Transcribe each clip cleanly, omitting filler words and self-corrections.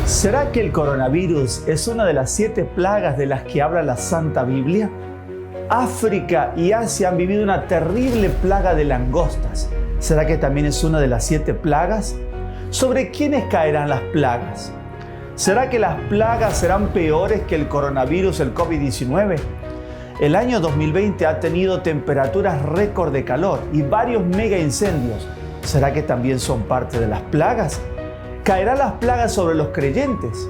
¿Será que el coronavirus es una de las 7 plagas de las que habla la Santa Biblia? África y Asia han vivido una terrible plaga de langostas. ¿Será que también es una de las 7 plagas? ¿Sobre quiénes caerán las plagas? ¿Será que las plagas serán peores que el coronavirus, el COVID-19? El año 2020 ha tenido temperaturas récord de calor y varios mega incendios. ¿Será que también son parte de las plagas? ¿Caerán las plagas sobre los creyentes?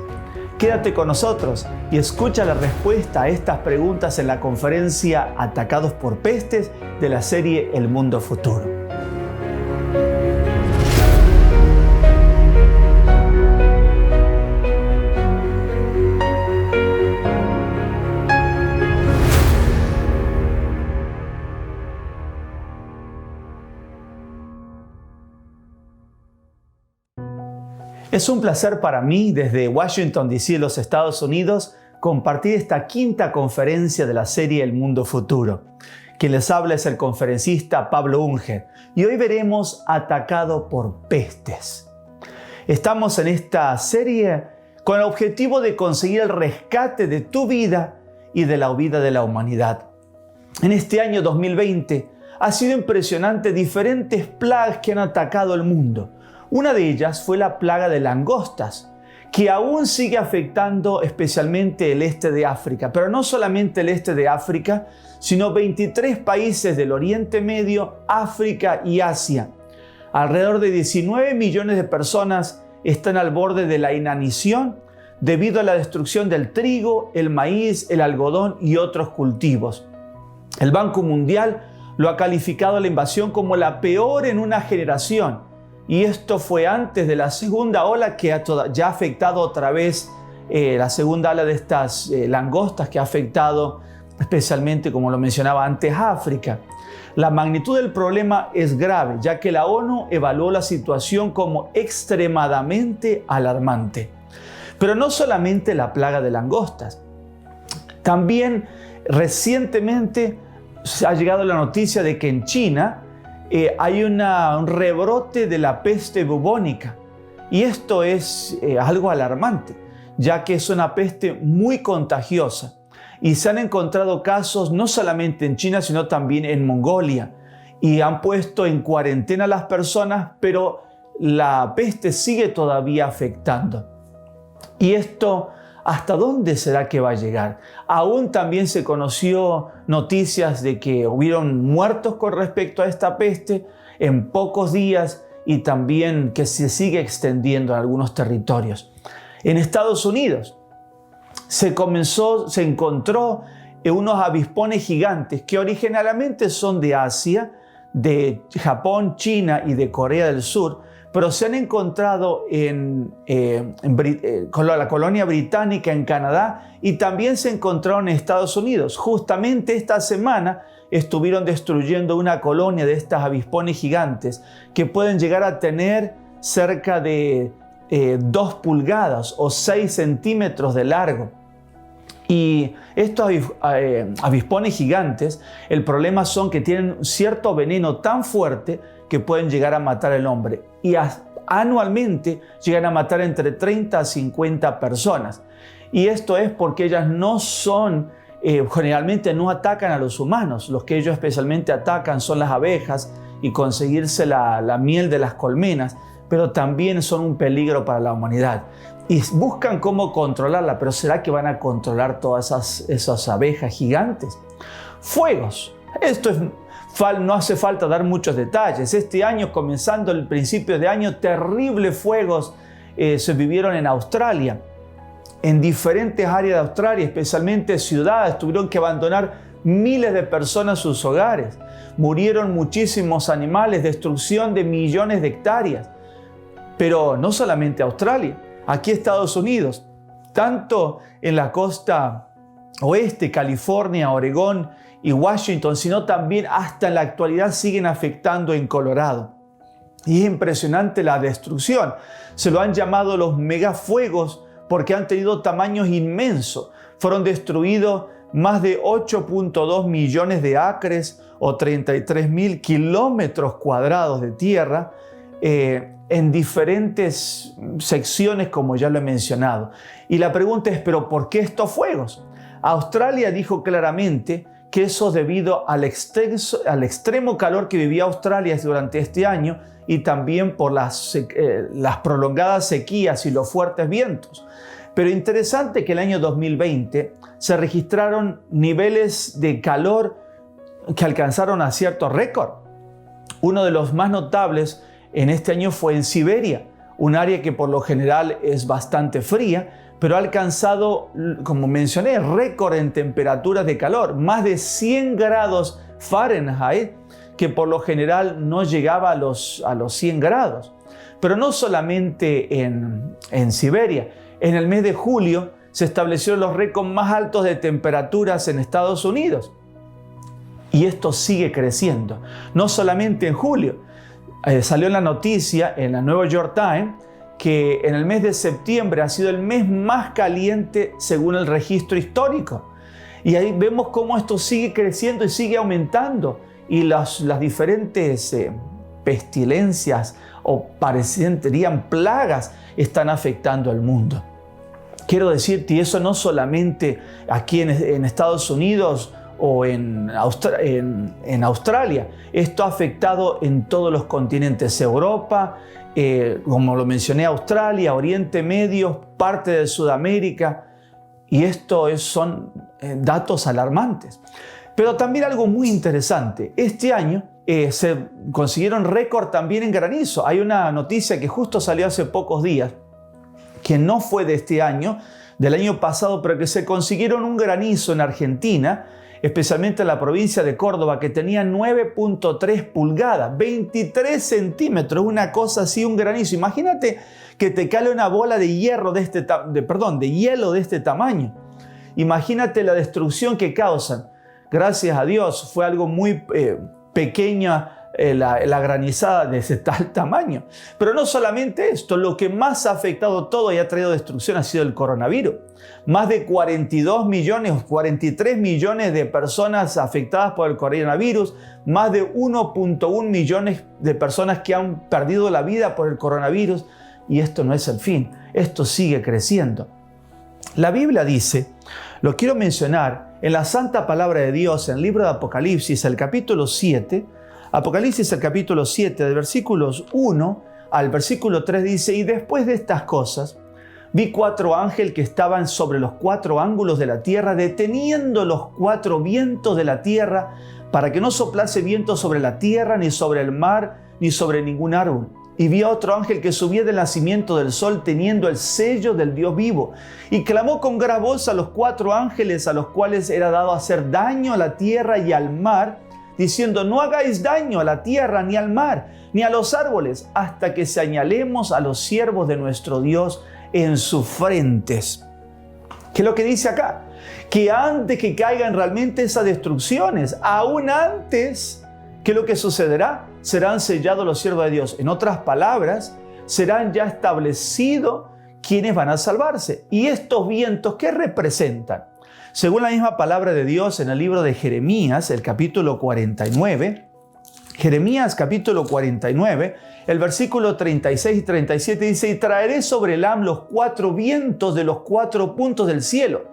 Quédate con nosotros y escucha la respuesta a estas preguntas en la conferencia Atacados por Pestes de la serie El Mundo Futuro. Es un placer para mí, desde Washington, D.C., los Estados Unidos, compartir esta 5ª conferencia de la serie El Mundo Futuro. Quien les habla es el conferencista Pablo Unger y hoy veremos Atacado por Pestes. Estamos en esta serie con el objetivo de conseguir el rescate de tu vida y de la vida de la humanidad. En este año 2020 ha sido impresionante diferentes plagas que han atacado el mundo. Una de ellas fue la plaga de langostas, que aún sigue afectando especialmente el este de África, pero no solamente el este de África, sino 23 países del Oriente Medio, África y Asia. Alrededor de 19 millones de personas están al borde de la inanición debido a la destrucción del trigo, el maíz, el algodón y otros cultivos. El Banco Mundial lo ha calificado la invasión como la peor en una generación. Y esto fue antes de la segunda ola que ya ha afectado otra vez, la segunda ola de estas langostas que ha afectado especialmente, como lo mencionaba antes, África. La magnitud del problema es grave, ya que la ONU evaluó la situación como extremadamente alarmante. Pero no solamente la plaga de langostas. También recientemente se ha llegado la noticia de que en China hay un rebrote de la peste bubónica y esto es algo alarmante, ya que es una peste muy contagiosa y se han encontrado casos no solamente en China, sino también en Mongolia y han puesto en cuarentena a las personas, pero la peste sigue todavía afectando. Y esto, ¿hasta dónde será que va a llegar? Aún también se conoció noticias de que hubieron muertos con respecto a esta peste en pocos días y también que se sigue extendiendo en algunos territorios. En Estados Unidos se encontró unos avispones gigantes que originalmente son de Asia, de Japón, China y de Corea del Sur, pero se han encontrado en la colonia británica en Canadá y también se encontraron en Estados Unidos. Justamente esta semana estuvieron destruyendo una colonia de estas avispones gigantes que pueden llegar a tener cerca de 2 pulgadas o 6 centímetros de largo. Y estos avispones gigantes, el problema son que tienen cierto veneno tan fuerte que pueden llegar a matar al hombre. Y anualmente llegan a matar entre 30 a 50 personas. Y esto es porque ellas no son, generalmente no atacan a los humanos. Los que ellos especialmente atacan son las abejas y conseguirse la miel de las colmenas, pero también son un peligro para la humanidad. Y buscan cómo controlarla, pero ¿será que van a controlar todas esas abejas gigantes? Fuegos. No hace falta dar muchos detalles. Este año, comenzando el principio de año, terribles fuegos se vivieron en Australia. En diferentes áreas de Australia, especialmente ciudades, tuvieron que abandonar miles de personas sus hogares. Murieron muchísimos animales, destrucción de millones de hectáreas. Pero no solamente Australia. Aquí Estados Unidos, tanto en la costa oeste, California, Oregón y Washington, sino también hasta en la actualidad siguen afectando en Colorado. Y es impresionante la destrucción. Se lo han llamado los megafuegos porque han tenido tamaños inmensos. Fueron destruidos más de 8.2 millones de acres o 33.000 kilómetros cuadrados de tierra. en diferentes secciones, como ya lo he mencionado. Y la pregunta es, ¿pero por qué estos fuegos? Australia dijo claramente que eso es debido al extremo calor que vivía Australia durante este año y también por las prolongadas sequías y los fuertes vientos. Pero interesante que el año 2020 se registraron niveles de calor que alcanzaron a cierto récord. Uno de los más notables en este año fue en Siberia, un área que por lo general es bastante fría, pero ha alcanzado, como mencioné, récord en temperaturas de calor, más de 100 grados Fahrenheit, que por lo general no llegaba a los 100 grados. Pero no solamente en Siberia. En el mes de julio se establecieron los récords más altos de temperaturas en Estados Unidos. Y esto sigue creciendo. No solamente en julio. Salió en la noticia en la New York Times que en el mes de septiembre ha sido el mes más caliente según el registro histórico. Y ahí vemos cómo esto sigue creciendo y sigue aumentando. Y las diferentes pestilencias o parecerían plagas están afectando al mundo. Quiero decirte, y eso no solamente aquí en Estados Unidos o en Australia. Esto ha afectado en todos los continentes. Europa, como lo mencioné, Australia, Oriente Medio, parte de Sudamérica. Y esto son datos alarmantes. Pero también algo muy interesante. Este año se consiguieron récord también en granizo. Hay una noticia que justo salió hace pocos días, que no fue de este año, del año pasado, pero que se consiguieron un granizo en Argentina, especialmente en la provincia de Córdoba, que tenía 9.3 pulgadas, 23 centímetros, una cosa así, un granizo. Imagínate que te cale una bola de hielo de este tamaño. Imagínate la destrucción que causan. Gracias a Dios fue algo muy pequeña la granizada de ese tal tamaño. Pero no solamente esto, lo que más ha afectado todo y ha traído destrucción ha sido el coronavirus. Más de 42 millones o 43 millones de personas afectadas por el coronavirus, más de 1.1 millones de personas que han perdido la vida por el coronavirus. Y esto no es el fin, esto sigue creciendo. La Biblia dice, lo quiero mencionar, en la santa palabra de Dios, en el libro de Apocalipsis, el capítulo 7, Apocalipsis el capítulo 7, de versículos 1 al versículo 3 dice, y después de estas cosas, vi 4 ángeles que estaban sobre los 4 ángulos de la tierra, deteniendo los 4 vientos de la tierra, para que no soplase viento sobre la tierra, ni sobre el mar, ni sobre ningún árbol. Y vi a otro ángel que subía del nacimiento del sol, teniendo el sello del Dios vivo, y clamó con gran voz a los 4 ángeles, a los cuales era dado hacer daño a la tierra y al mar, diciendo, no hagáis daño a la tierra, ni al mar, ni a los árboles, hasta que señalemos a los siervos de nuestro Dios en sus frentes. ¿Qué es lo que dice acá? Que antes que caigan realmente esas destrucciones, aún antes que lo que sucederá, serán sellados los siervos de Dios. En otras palabras, serán ya establecidos quienes van a salvarse. ¿Y estos vientos qué representan? Según la misma palabra de Dios en el libro de Jeremías, el capítulo 49, Jeremías capítulo 49, el versículo 36 y 37 dice, y traeré sobre Elam los 4 vientos de los 4 puntos del cielo,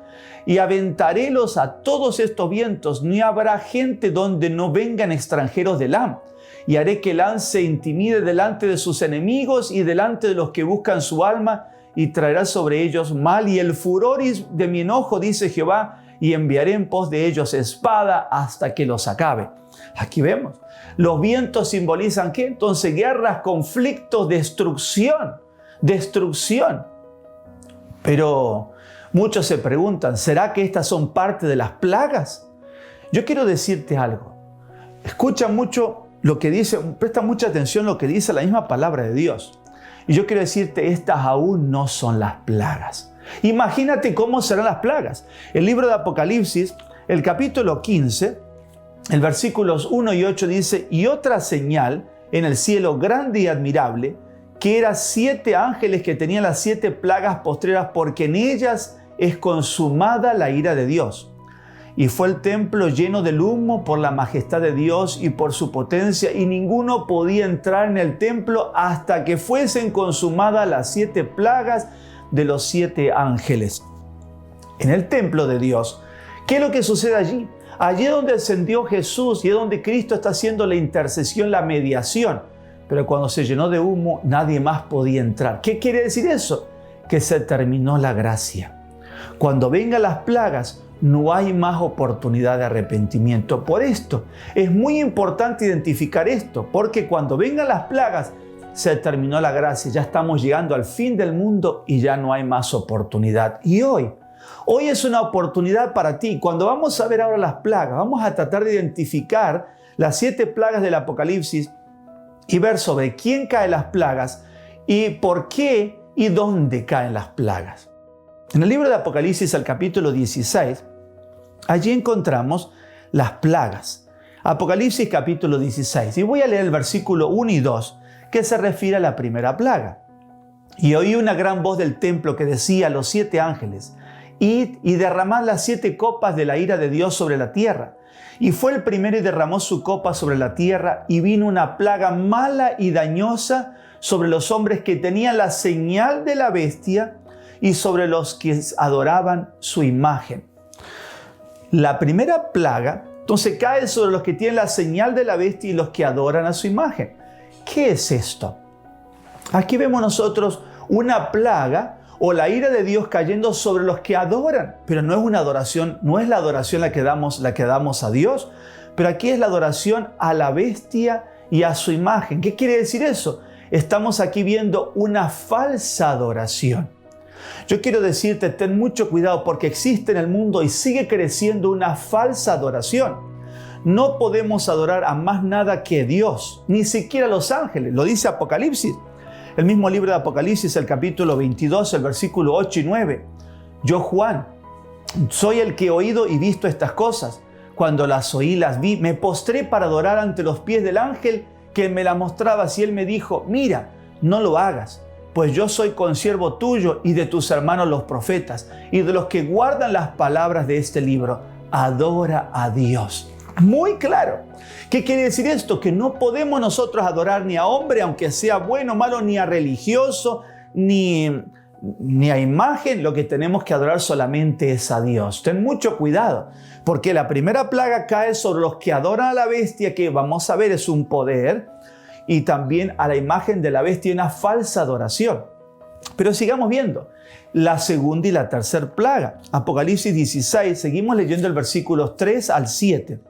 y aventarélos a todos estos vientos, ni habrá gente donde no vengan extranjeros de Elam. Y haré que Elam se intimide delante de sus enemigos y delante de los que buscan su alma, y traerá sobre ellos mal y el furor de mi enojo, dice Jehová, y enviaré en pos de ellos espada hasta que los acabe. Aquí vemos, los vientos simbolizan ¿qué? Entonces guerras, conflictos, destrucción. Pero muchos se preguntan, ¿será que estas son parte de las plagas? Yo quiero decirte algo. Escucha mucho lo que dice, presta mucha atención a lo que dice la misma palabra de Dios. Y yo quiero decirte, estas aún no son las plagas. Imagínate cómo serán las plagas. El libro de Apocalipsis, el capítulo 15, el versículos 1 y 8 dice, y otra señal en el cielo grande y admirable, que eran 7 ángeles que tenían las 7 plagas postreras, porque en ellas es consumada la ira de Dios. y fue el templo lleno del humo por la majestad de Dios y por su potencia, y ninguno podía entrar en el templo hasta que fuesen consumadas las 7 plagas de los 7 ángeles. En el templo de Dios, ¿qué es lo que sucede allí? Allí es donde ascendió Jesús y es donde Cristo está haciendo la intercesión, la mediación. Pero cuando se llenó de humo, nadie más podía entrar. ¿Qué quiere decir eso? Que se terminó la gracia. Cuando vengan las plagas, no hay más oportunidad de arrepentimiento. Por esto, es muy importante identificar esto, porque cuando vengan las plagas, se terminó la gracia. Ya estamos llegando al fin del mundo y ya no hay más oportunidad. Y hoy es una oportunidad para ti. Cuando vamos a ver ahora las plagas, vamos a tratar de identificar las 7 plagas del Apocalipsis y ver sobre quién caen las plagas y por qué y dónde caen las plagas. En el libro de Apocalipsis, el capítulo 16, allí encontramos las plagas. Apocalipsis capítulo 16. Y voy a leer el versículo 1 y 2, que se refiere a la primera plaga. Y oí una gran voz del templo que decía a los 7 ángeles: id y derramad las 7 copas de la ira de Dios sobre la tierra. Y fue el primero y derramó su copa sobre la tierra, y vino una plaga mala y dañosa sobre los hombres que tenían la señal de la bestia y sobre los que adoraban su imagen. La primera plaga, entonces, cae sobre los que tienen la señal de la bestia y los que adoran a su imagen. ¿Qué es esto? Aquí vemos nosotros una plaga o la ira de Dios cayendo sobre los que adoran, pero no es una adoración, no es la adoración la que damos a Dios, pero aquí es la adoración a la bestia y a su imagen. ¿Qué quiere decir eso? Estamos aquí viendo una falsa adoración. Yo quiero decirte, ten mucho cuidado porque existe en el mundo y sigue creciendo una falsa adoración. No podemos adorar a más nada que Dios, ni siquiera a los ángeles. Lo dice Apocalipsis. El mismo libro de Apocalipsis, el capítulo 22, el versículo 8 y 9. Yo, Juan, soy el que he oído y visto estas cosas. Cuando las oí, las vi, me postré para adorar ante los pies del ángel que me la mostraba. Y él me dijo: mira, no lo hagas, pues yo soy consiervo tuyo y de tus hermanos los profetas y de los que guardan las palabras de este libro. Adora a Dios. Muy claro. ¿Qué quiere decir esto? Que no podemos nosotros adorar ni a hombre, aunque sea bueno o malo, ni a religioso, ni a imagen. Lo que tenemos que adorar solamente es a Dios. Ten mucho cuidado, porque la primera plaga cae sobre los que adoran a la bestia, que vamos a ver es un poder, y también a la imagen de la bestia, una falsa adoración. Pero sigamos viendo la segunda y la tercera plaga. Apocalipsis 16, seguimos leyendo el versículos 3 al 7.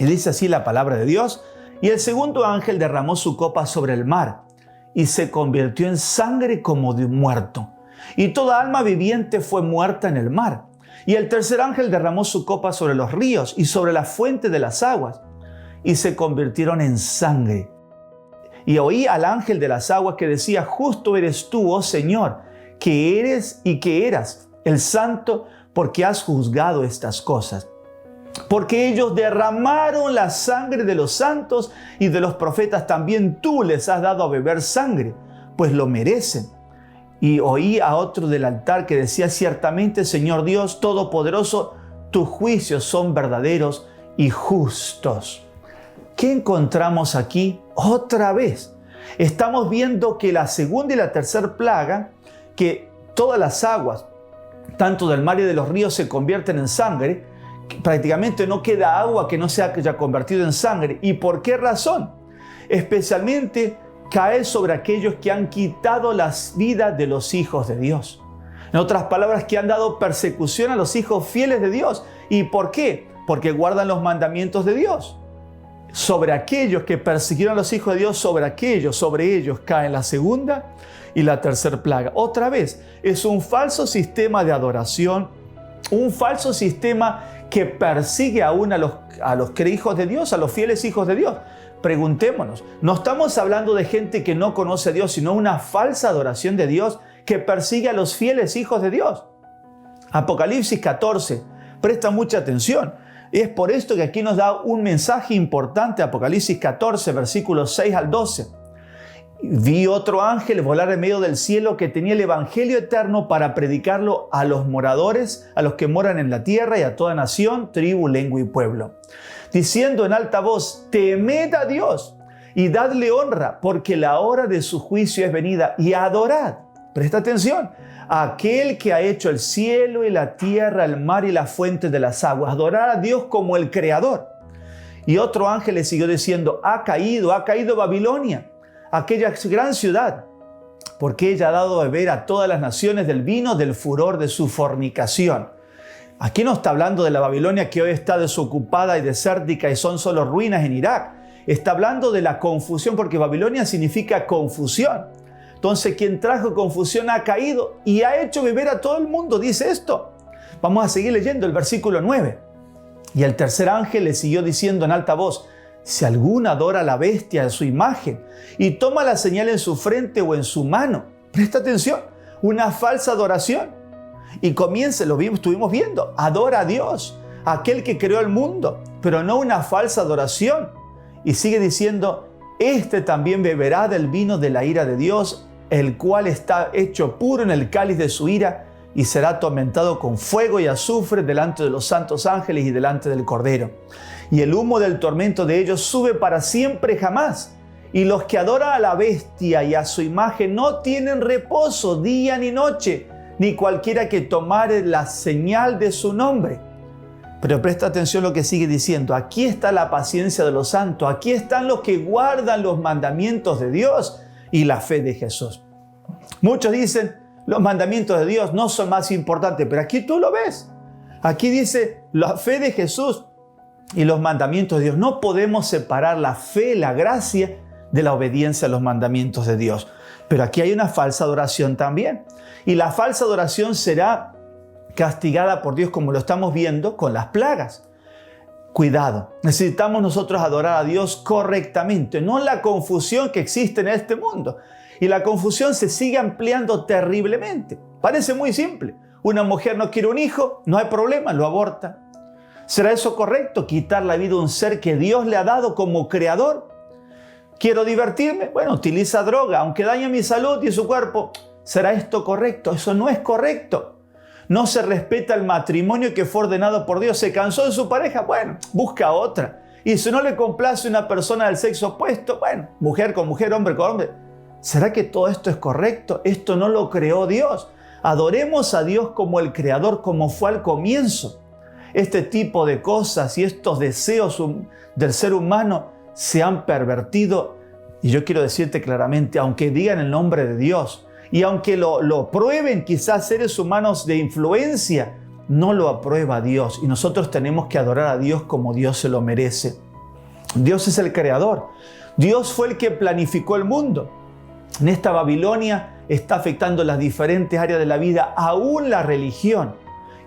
Y dice así la palabra de Dios: y el segundo ángel derramó su copa sobre el mar, y se convirtió en sangre como de un muerto. Y toda alma viviente fue muerta en el mar. Y el tercer ángel derramó su copa sobre los ríos y sobre la fuente de las aguas, y se convirtieron en sangre. Y oí al ángel de las aguas que decía: justo eres tú, oh Señor, que eres y que eras el santo, porque has juzgado estas cosas. Porque ellos derramaron la sangre de los santos y de los profetas, también tú les has dado a beber sangre, pues lo merecen. Y oí a otro del altar que decía: ciertamente, Señor Dios Todopoderoso, tus juicios son verdaderos y justos. ¿Qué encontramos aquí? Otra vez, estamos viendo que la segunda y la tercera plaga, que todas las aguas, tanto del mar y de los ríos, se convierten en sangre. Prácticamente no queda agua que no se haya convertido en sangre. ¿Y por qué razón? Especialmente cae sobre aquellos que han quitado las vidas de los hijos de Dios. En otras palabras, que han dado persecución a los hijos fieles de Dios. ¿Y por qué? Porque guardan los mandamientos de Dios. Sobre aquellos que persiguieron a los hijos de Dios, sobre ellos caen la segunda y la tercera plaga. Otra vez, es un falso sistema de adoración, un falso sistema que persigue aún a los hijos de Dios, a los fieles hijos de Dios. Preguntémonos, no estamos hablando de gente que no conoce a Dios, sino una falsa adoración de Dios que persigue a los fieles hijos de Dios. Apocalipsis 14, presta mucha atención. Es por esto que aquí nos da un mensaje importante, Apocalipsis 14, versículos 6 al 12. Vi otro ángel volar en medio del cielo que tenía el evangelio eterno para predicarlo a los moradores, a los que moran en la tierra y a toda nación, tribu, lengua y pueblo, diciendo en alta voz: temed a Dios y dadle honra, porque la hora de su juicio es venida, y adorad, presta atención, a aquel que ha hecho el cielo y la tierra, el mar y las fuentes de las aguas. Adorar a Dios como el Creador. Y otro ángel le siguió diciendo: ha caído Babilonia, aquella gran ciudad, porque ella ha dado a beber a todas las naciones del vino del furor de su fornicación. Aquí no está hablando de la Babilonia que hoy está desocupada y desértica y son solo ruinas en Irak. Está hablando de la confusión, porque Babilonia significa confusión. Entonces, quien trajo confusión ha caído y ha hecho beber a todo el mundo, dice esto. Vamos a seguir leyendo el versículo 9. Y el tercer ángel le siguió diciendo en alta voz: si alguno adora a la bestia de su imagen y toma la señal en su frente o en su mano, presta atención, una falsa adoración. Y comienza, estuvimos viendo, adora a Dios, aquel que creó el mundo, pero no una falsa adoración. Y sigue diciendo: este también beberá del vino de la ira de Dios, el cual está hecho puro en el cáliz de su ira, y será atormentado con fuego y azufre delante de los santos ángeles y delante del Cordero. Y el humo del tormento de ellos sube para siempre jamás. Y los que adoran a la bestia y a su imagen no tienen reposo día ni noche, ni cualquiera que tomare la señal de su nombre. Pero presta atención lo que sigue diciendo: aquí está la paciencia de los santos, aquí están los que guardan los mandamientos de Dios y la fe de Jesús. Muchos dicen: los mandamientos de Dios no son más importantes, pero aquí tú lo ves. Aquí dice la fe de Jesús y los mandamientos de Dios. No podemos separar la fe, la gracia, de la obediencia a los mandamientos de Dios. Pero aquí hay una falsa adoración también. Y la falsa adoración será castigada por Dios, como lo estamos viendo con las plagas. Cuidado, necesitamos nosotros adorar a Dios correctamente, no en la confusión que existe en este mundo. Y la confusión se sigue ampliando terriblemente. Parece muy simple. Una mujer no quiere un hijo, no hay problema, lo aborta. ¿Será eso correcto? Quitar la vida a un ser que Dios le ha dado como creador. ¿Quiero divertirme? Bueno, utiliza droga, aunque dañe mi salud y su cuerpo. ¿Será esto correcto? Eso no es correcto. No se respeta el matrimonio que fue ordenado por Dios. ¿Se cansó de su pareja? Bueno, busca otra. Y si no le complace una persona del sexo opuesto, bueno, mujer con mujer, hombre con hombre. ¿Será que todo esto es correcto? Esto no lo creó Dios. Adoremos a Dios como el Creador, como fue al comienzo. Este tipo de cosas y estos deseos del ser humano se han pervertido. Y yo quiero decirte claramente, aunque digan el nombre de Dios y aunque lo prueben quizás seres humanos de influencia, no lo aprueba Dios. Y nosotros tenemos que adorar a Dios como Dios se lo merece. Dios es el Creador. Dios fue el que planificó el mundo. En esta Babilonia está afectando las diferentes áreas de la vida, aún la religión.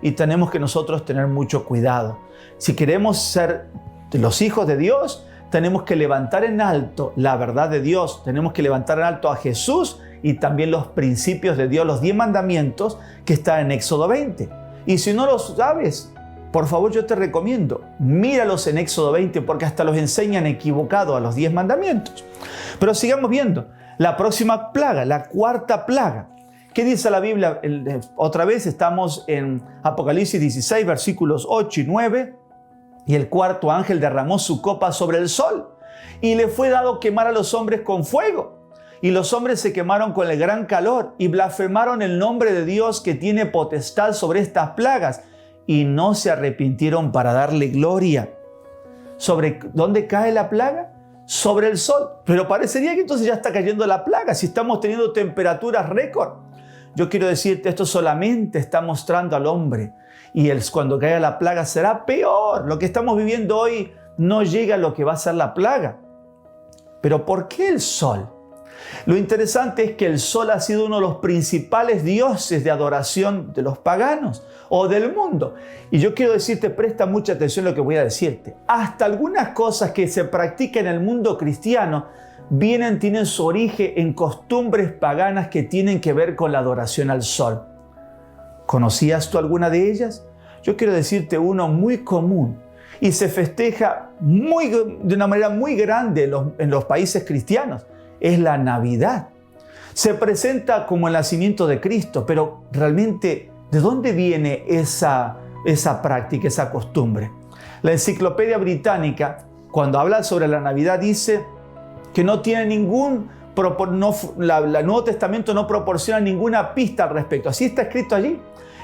Y tenemos que nosotros tener mucho cuidado. Si queremos ser los hijos de Dios, tenemos que levantar en alto la verdad de Dios. Tenemos que levantar en alto a Jesús y también los principios de Dios, los 10 mandamientos que están en Éxodo 20. Y si no los sabes, por favor yo te recomiendo, míralos en Éxodo 20 porque hasta los enseñan equivocado a los 10 mandamientos. Pero sigamos viendo. La próxima plaga, la cuarta plaga. ¿Qué dice la Biblia? Otra vez estamos en Apocalipsis 16, versículos 8 y 9. Y el cuarto ángel derramó su copa sobre el sol y le fue dado quemar a los hombres con fuego. Y los hombres se quemaron con el gran calor y blasfemaron el nombre de Dios que tiene potestad sobre estas plagas y no se arrepintieron para darle gloria. ¿Sobre dónde cae la plaga? Sobre el sol. Pero parecería que entonces ya está cayendo la plaga si estamos teniendo temperaturas récord. Yo quiero decirte, esto solamente está mostrando al hombre. Y cuando caiga la plaga será peor. Lo que estamos viviendo hoy no llega a lo que va a ser la plaga. Pero ¿por qué el sol? Lo interesante es que el sol ha sido uno de los principales dioses de adoración de los paganos o del mundo. Y yo quiero decirte, presta mucha atención a lo que voy a decirte. Hasta algunas cosas que se practican en el mundo cristiano tienen su origen en costumbres paganas que tienen que ver con la adoración al sol. ¿Conocías tú alguna de ellas? Yo quiero decirte uno muy común y se festeja de una manera muy grande en los países cristianos. es la Navidad. Se presenta como el nacimiento de Cristo, pero realmente, ¿de dónde viene esa práctica, esa costumbre? La Enciclopedia Británica, cuando habla sobre la Navidad, dice que no tiene el Nuevo Testamento no proporciona ninguna pista al respecto. Así está escrito allí.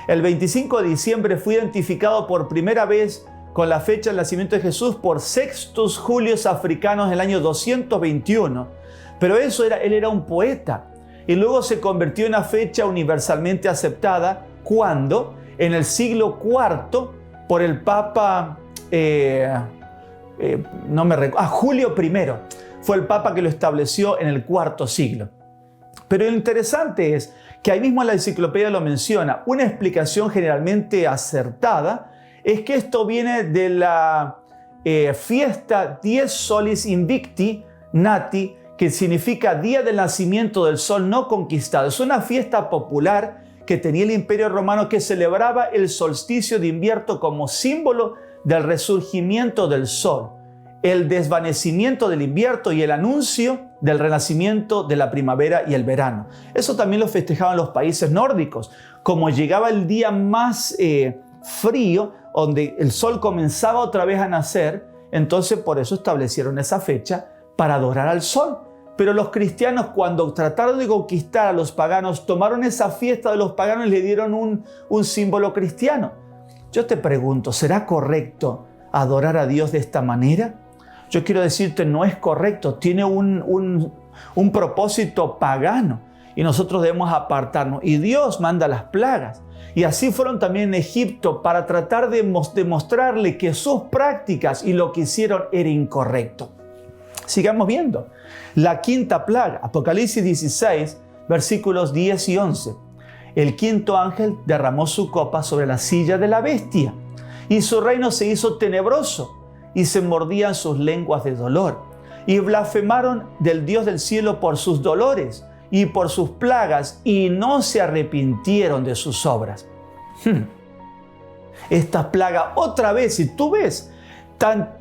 El 25 de diciembre fue identificado por primera vez con la fecha del nacimiento de Jesús por Sextus Julius Africanus en el año 221. Pero él era un poeta. Y luego se convirtió en una fecha universalmente aceptada cuando, en el siglo IV, por el Papa, Julio I, fue el Papa que lo estableció en el IV siglo. Pero lo interesante es que ahí mismo en la enciclopedia lo menciona, una explicación generalmente acertada es que esto viene de la fiesta Dies Solis Invicti Nati, que significa Día del Nacimiento del Sol No Conquistado. Es una fiesta popular que tenía el Imperio Romano que celebraba el solsticio de invierno como símbolo del resurgimiento del sol, el desvanecimiento del invierno y el anuncio del renacimiento de la primavera y el verano. Eso también lo festejaban los países nórdicos. Como llegaba el día más frío, donde el sol comenzaba otra vez a nacer, entonces por eso establecieron esa fecha para adorar al sol. Pero los cristianos, cuando trataron de conquistar a los paganos, tomaron esa fiesta de los paganos y le dieron un símbolo cristiano. Yo te pregunto, ¿será correcto adorar a Dios de esta manera? Yo quiero decirte, no es correcto. Tiene un propósito pagano y nosotros debemos apartarnos. Y Dios manda las plagas. Y así fueron también en Egipto para tratar de demostrarle que sus prácticas y lo que hicieron era incorrecto. Sigamos viendo. La quinta plaga, Apocalipsis 16, versículos 10 y 11. El quinto ángel derramó su copa sobre la silla de la bestia, y su reino se hizo tenebroso, y se mordían sus lenguas de dolor, y blasfemaron del Dios del cielo por sus dolores y por sus plagas, y no se arrepintieron de sus obras. Esta plaga, otra vez, si tú ves,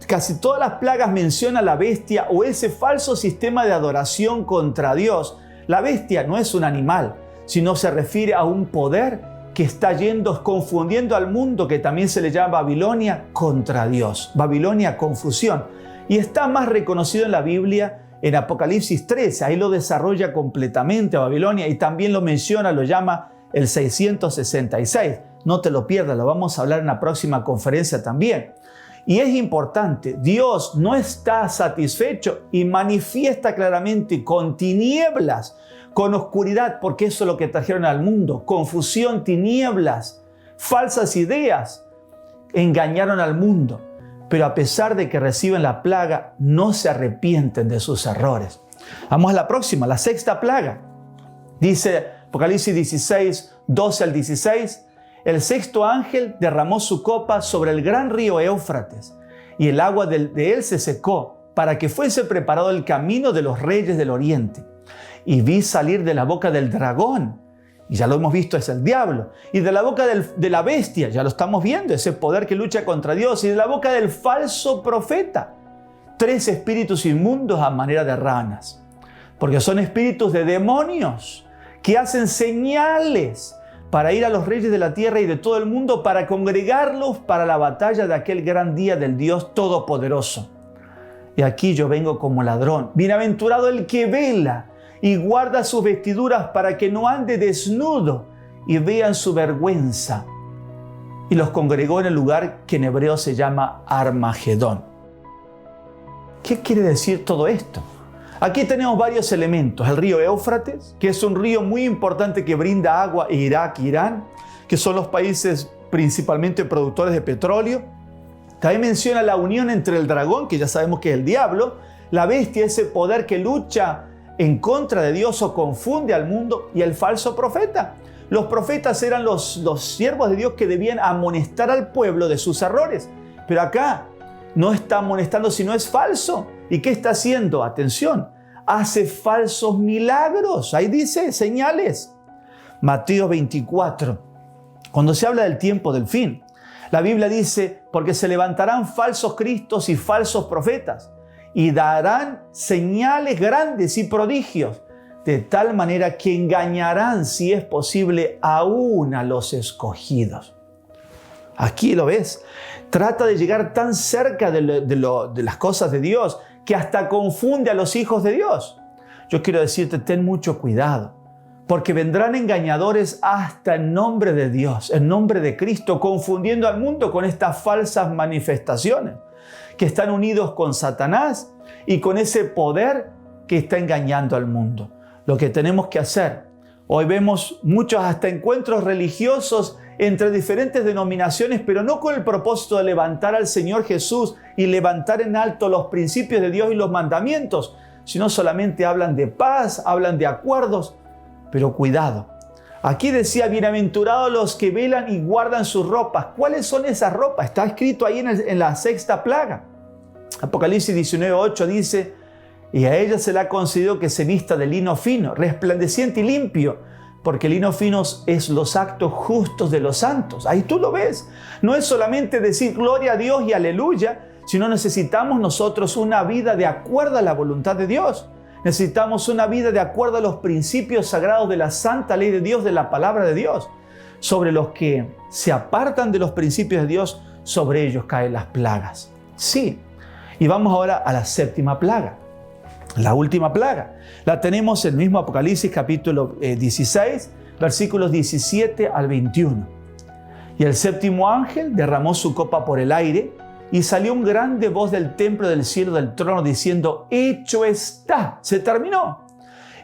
casi todas las plagas mencionan a la bestia o ese falso sistema de adoración contra Dios. La bestia no es un animal, sino se refiere a un poder que está confundiendo al mundo, que también se le llama Babilonia, contra Dios. Babilonia, confusión. Y está más reconocido en la Biblia en Apocalipsis 13. Ahí lo desarrolla completamente a Babilonia y también lo menciona, lo llama el 666. No te lo pierdas, lo vamos a hablar en la próxima conferencia también. Y es importante, Dios no está satisfecho y manifiesta claramente con tinieblas, con oscuridad, porque eso es lo que trajeron al mundo. Confusión, tinieblas, falsas ideas, engañaron al mundo. Pero a pesar de que reciben la plaga, no se arrepienten de sus errores. Vamos a la próxima, la sexta plaga. Dice Apocalipsis 16, 12 al 16. El sexto ángel derramó su copa sobre el gran río Éufrates, y el agua de él se secó, para que fuese preparado el camino de los reyes del oriente. Y vi salir de la boca del dragón, y ya lo hemos visto, es el diablo, y de la boca de la bestia, ya lo estamos viendo, ese poder que lucha contra Dios, y de la boca del falso profeta, 3 espíritus inmundos a manera de ranas, porque son espíritus de demonios que hacen señales para ir a los reyes de la tierra y de todo el mundo, para congregarlos para la batalla de aquel gran día del Dios Todopoderoso. Y aquí yo vengo como ladrón. Bienaventurado el que vela y guarda sus vestiduras para que no ande desnudo y vean su vergüenza. Y los congregó en el lugar que en hebreo se llama Armagedón. ¿Qué quiere decir todo esto? Aquí tenemos varios elementos. El río Éufrates, que es un río muy importante que brinda agua a Irak e Irán, que son los países principalmente productores de petróleo. También menciona la unión entre el dragón, que ya sabemos que es el diablo, la bestia, ese poder que lucha en contra de Dios o confunde al mundo, y el falso profeta. Los profetas eran los siervos de Dios que debían amonestar al pueblo de sus errores. Pero acá no está amonestando, sino es falso. ¿Y qué está haciendo? Atención, hace falsos milagros. Ahí dice, señales. Mateo 24, cuando se habla del tiempo del fin, la Biblia dice, porque se levantarán falsos cristos y falsos profetas, y darán señales grandes y prodigios, de tal manera que engañarán, si es posible, aún a los escogidos. Aquí lo ves. Trata de llegar tan cerca de las cosas de Dios que hasta confunde a los hijos de Dios. Yo quiero decirte, ten mucho cuidado, porque vendrán engañadores hasta en nombre de Dios, en nombre de Cristo, confundiendo al mundo con estas falsas manifestaciones que están unidos con Satanás y con ese poder que está engañando al mundo. Lo que tenemos que hacer, hoy vemos muchos hasta encuentros religiosos entre diferentes denominaciones, pero no con el propósito de levantar al Señor Jesús y levantar en alto los principios de Dios y los mandamientos, sino solamente hablan de paz, hablan de acuerdos. Pero cuidado, aquí decía, bienaventurados los que velan y guardan sus ropas. ¿Cuáles son esas ropas? Está escrito ahí en la sexta plaga. Apocalipsis 19:8 dice, y a ella se le ha concedido que se vista de lino fino, resplandeciente y limpio, porque el lino fino es los actos justos de los santos. Ahí tú lo ves. No es solamente decir gloria a Dios y aleluya, sino necesitamos nosotros una vida de acuerdo a la voluntad de Dios. Necesitamos una vida de acuerdo a los principios sagrados de la santa ley de Dios, de la palabra de Dios. Sobre los que se apartan de los principios de Dios, sobre ellos caen las plagas. Sí. Y vamos ahora a la séptima plaga. La última plaga. La tenemos en el mismo Apocalipsis capítulo 16, versículos 17 al 21. Y el séptimo ángel derramó su copa por el aire, y salió una grande voz del templo del cielo del trono diciendo, hecho está, se terminó.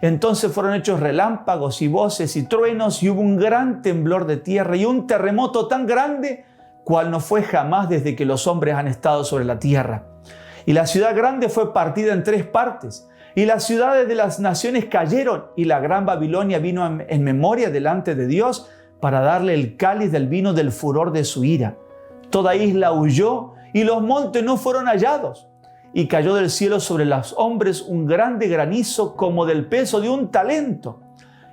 Entonces fueron hechos relámpagos y voces y truenos, y hubo un gran temblor de tierra y un terremoto tan grande, cual no fue jamás desde que los hombres han estado sobre la tierra. Y la ciudad grande fue partida en 3 partes, y las ciudades de las naciones cayeron, y la gran Babilonia vino en memoria delante de Dios para darle el cáliz del vino del furor de su ira. Toda isla huyó, y los montes no fueron hallados. Y cayó del cielo sobre los hombres un grande granizo como del peso de un talento.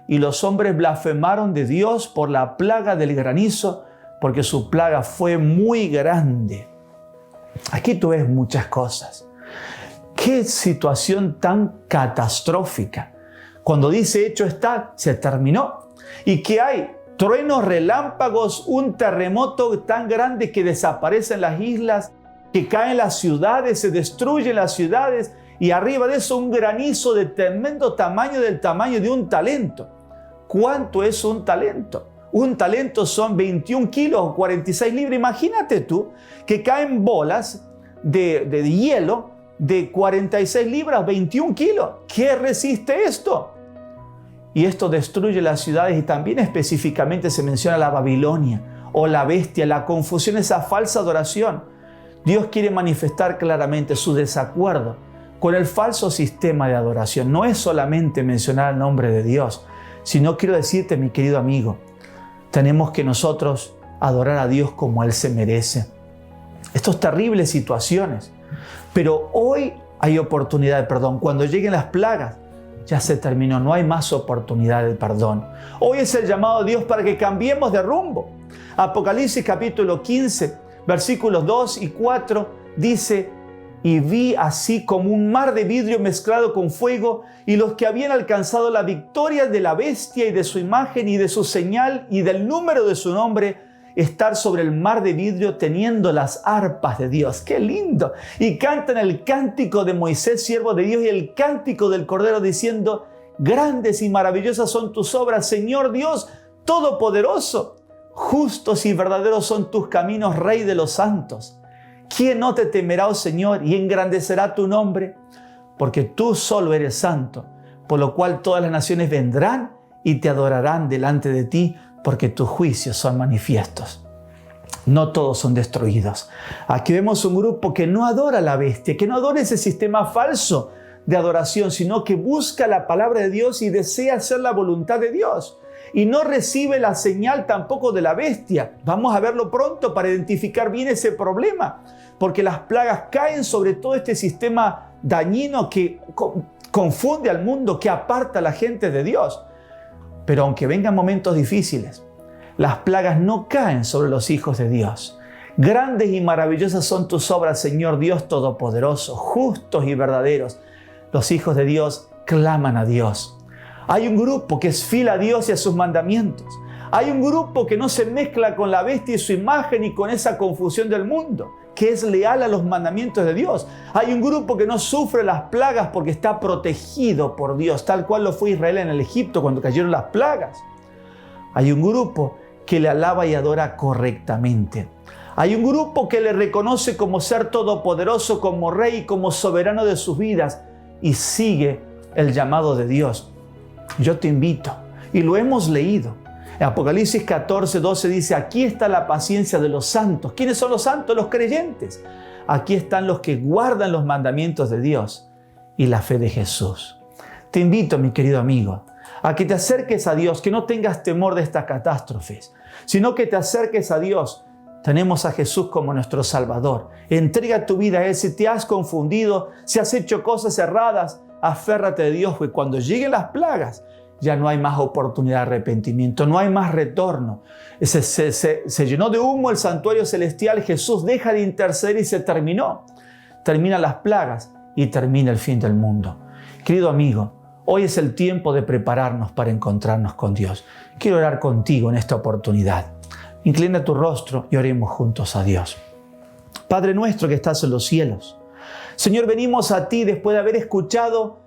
Y los hombres blasfemaron de Dios por la plaga del granizo, porque su plaga fue muy grande. Aquí tú ves muchas cosas. Qué situación tan catastrófica. Cuando dice hecho está, se terminó. Y que hay truenos, relámpagos, un terremoto tan grande que desaparecen las islas, que caen las ciudades, se destruyen las ciudades, y arriba de eso un granizo de tremendo tamaño, del tamaño de un talento. ¿Cuánto es un talento? Un talento son 21 kilos o 46 libras. Imagínate tú que caen bolas de hielo de 46 libras, 21 kilos. ¿Qué resiste esto? Y esto destruye las ciudades, y también específicamente se menciona la Babilonia o la bestia, la confusión, esa falsa adoración. Dios quiere manifestar claramente su desacuerdo con el falso sistema de adoración. No es solamente mencionar el nombre de Dios, sino quiero decirte, mi querido amigo, tenemos que nosotros adorar a Dios como Él se merece. Estas terribles situaciones. Pero hoy hay oportunidad de perdón. Cuando lleguen las plagas, ya se terminó, no hay más oportunidad de perdón. Hoy es el llamado de Dios para que cambiemos de rumbo. Apocalipsis capítulo 15, versículos 2 y 4 dice, y vi así como un mar de vidrio mezclado con fuego, y los que habían alcanzado la victoria de la bestia y de su imagen y de su señal y del número de su nombre, estar sobre el mar de vidrio teniendo las arpas de Dios. ¡Qué lindo! Y cantan el cántico de Moisés, siervo de Dios, y el cántico del Cordero diciendo, grandes y maravillosas son tus obras, Señor Dios Todopoderoso. Justos y verdaderos son tus caminos, Rey de los santos. ¿Quién no te temerá, oh Señor, y engrandecerá tu nombre? Porque tú solo eres santo, por lo cual todas las naciones vendrán y te adorarán delante de ti, porque tus juicios son manifiestos. No todos son destruidos. Aquí vemos un grupo que no adora a la bestia, que no adora ese sistema falso de adoración, sino que busca la palabra de Dios y desea hacer la voluntad de Dios. Y no recibe la señal tampoco de la bestia. Vamos a verlo pronto para identificar bien ese problema, porque las plagas caen sobre todo este sistema dañino que confunde al mundo, que aparta a la gente de Dios. Pero aunque vengan momentos difíciles, las plagas no caen sobre los hijos de Dios. Grandes y maravillosas son tus obras, Señor Dios Todopoderoso, justos y verdaderos. Los hijos de Dios claman a Dios. Hay un grupo que es fiel a Dios y a sus mandamientos. Hay un grupo que no se mezcla con la bestia y su imagen y con esa confusión del mundo, que es leal a los mandamientos de Dios. Hay un grupo que no sufre las plagas porque está protegido por Dios, tal cual lo fue Israel en el Egipto cuando cayeron las plagas. Hay un grupo que le alaba y adora correctamente. Hay un grupo que le reconoce como ser todopoderoso, como rey y como soberano de sus vidas y sigue el llamado de Dios. Yo te invito, y lo hemos leído. En Apocalipsis 14:12 dice, aquí está la paciencia de los santos. ¿Quiénes son los santos? Los creyentes. Aquí están los que guardan los mandamientos de Dios y la fe de Jesús. Te invito, mi querido amigo, a que te acerques a Dios, que no tengas temor de estas catástrofes, sino que te acerques a Dios. Tenemos a Jesús como nuestro Salvador. Entrega tu vida a Él. Si te has confundido, si has hecho cosas erradas, aférrate de Dios, porque cuando lleguen las plagas, ya no hay más oportunidad de arrepentimiento, no hay más retorno. Se llenó de humo el santuario celestial, Jesús deja de interceder y se terminó. Terminan las plagas y termina el fin del mundo. Querido amigo, hoy es el tiempo de prepararnos para encontrarnos con Dios. Quiero orar contigo en esta oportunidad. Inclina tu rostro y oremos juntos a Dios. Padre nuestro que estás en los cielos, Señor, venimos a ti después de haber escuchado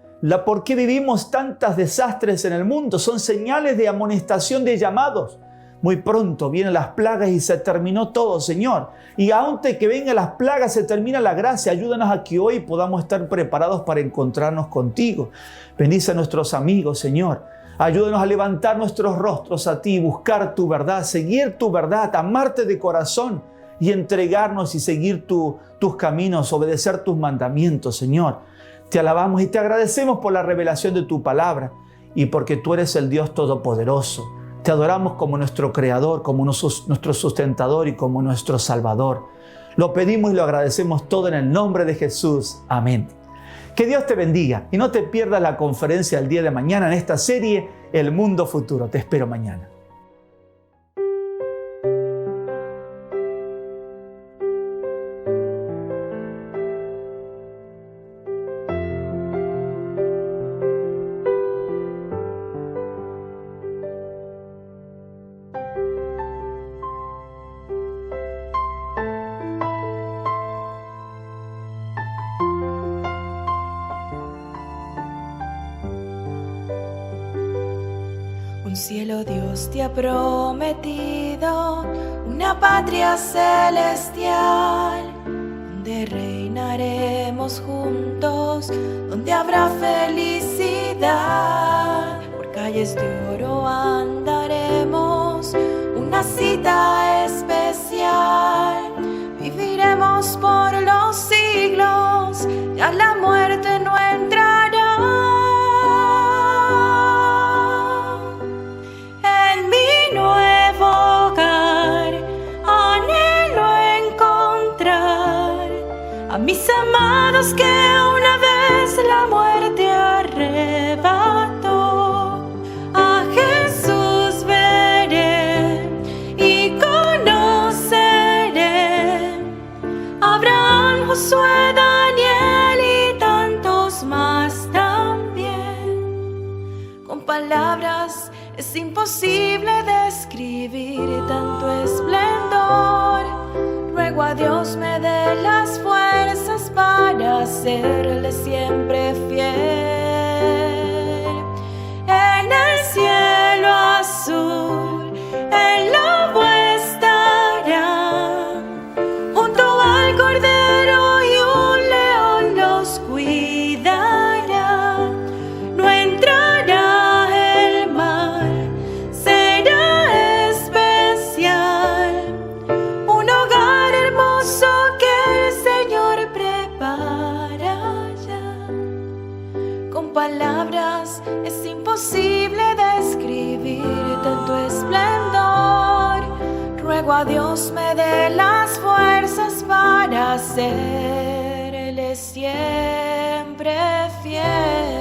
por qué vivimos tantos desastres en el mundo. Son señales de amonestación, de llamados. Muy pronto vienen las plagas y se terminó todo, Señor. Y antes que vengan las plagas se termina la gracia. Ayúdanos a que hoy podamos estar preparados para encontrarnos contigo. Bendice a nuestros amigos, Señor. Ayúdanos a levantar nuestros rostros a ti, buscar tu verdad, seguir tu verdad, amarte de corazón y entregarnos y seguir tus caminos, obedecer tus mandamientos, Señor. Te alabamos y te agradecemos por la revelación de tu palabra y porque tú eres el Dios Todopoderoso. Te adoramos como nuestro Creador, como nuestro sustentador y como nuestro Salvador. Lo pedimos y lo agradecemos todo en el nombre de Jesús. Amén. Que Dios te bendiga y no te pierdas la conferencia el día de mañana en esta serie El Mundo Futuro. Te espero mañana. Un cielo Dios te ha prometido, una patria celestial, donde reinaremos juntos, donde habrá felicidad. Por calles de oro andaremos, una cita especial. Viviremos por los siglos, ya la muerte no entrará. A mis amados que una vez la muerte arrebató, a Jesús veré y conoceré. Abraham, Josué, Daniel y tantos más también. Con palabras es imposible describir tanto esplendor. Ruego a Dios me dé las fuerzas para serle siempre fiel. En el cielo azul, el lobo estará, junto al cordero y un león los cuidará. No entrará el mal, será especial, un hogar hermoso que el Señor prepara ya. Con palabras es imposible describir tanto esplendor. Ruego a Dios me dé las fuerzas para serle siempre fiel.